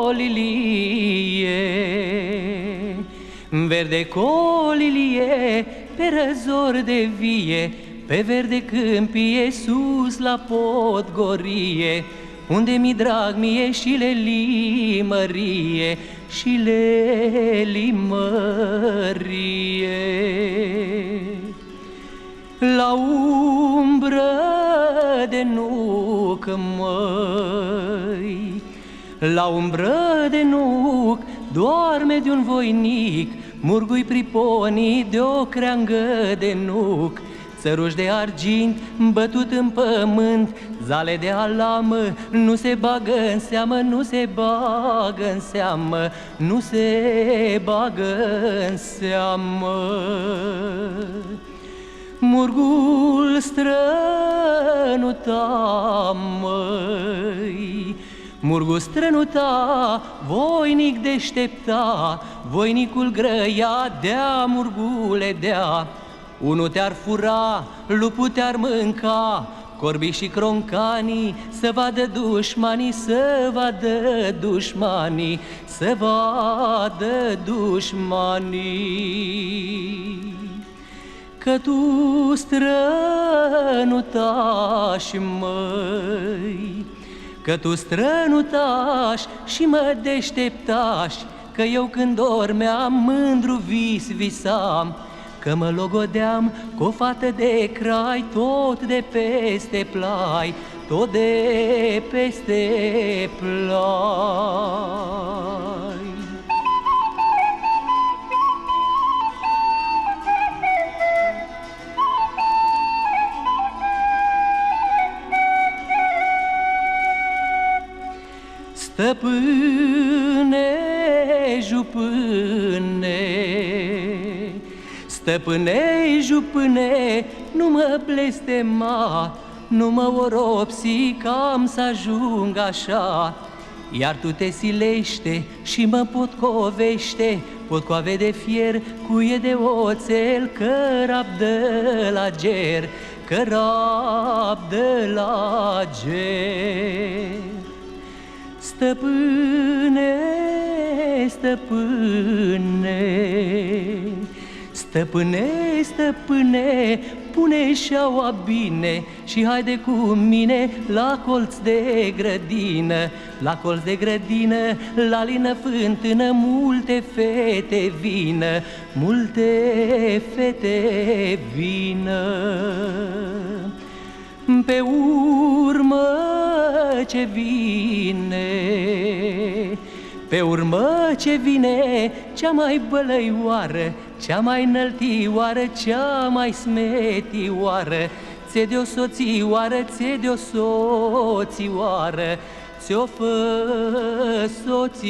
colilie, verde colilie, pe răzor de vie, pe verde câmpie, sus la Podgorie, unde mi drag mie și le limărie, și le limărie. La umbră de nuc, măi, la umbră de nuc, doarme de un voinic, murgui priponii de o creangă de nuc, țăruș de argint bătut în pământ, zale de alamă, nu se bagă în seamă, nu se bagă în seamă, nu se bagă în seamă. Murgul strănuta, măi, murgul strănuta, voinic deștepta, voinicul grăia, dea, murgule, dea. Unul te-ar fura, lupul te-ar mânca, corbii și croncanii, să vadă dușmanii, să vadă dușmanii, să vadă dușmanii. Că tu strănutași, măi, că tu strănutași și mă deșteptași, că eu când dormeam mândru vis visam, că mă logodeam cu o fată de crai, tot de peste plai, tot de peste plai. Stăpâne, jupâne, stăpâne, jupâne, nu mă blestema, nu mă oropsi că am să ajung așa. Iar tu te silește și mă potcovește, potcoave de fier, cuie de oțel, cărap de la ger, cărap de la ger. Stăpâne, stăpâne, stăpâne, stăpâne, pune șaua bine și haide cu mine la colț de grădină, la colț de grădină, la lină fântână, multe fete vină, multe fete vină. Pe urmă ce vine, pe urmă ce vine, cea mai bălăioară, cea mai înăltioară, cea mai smetioară, ți-e de o soțioară, ți-e de o soțioară, ți-o fă soțioară.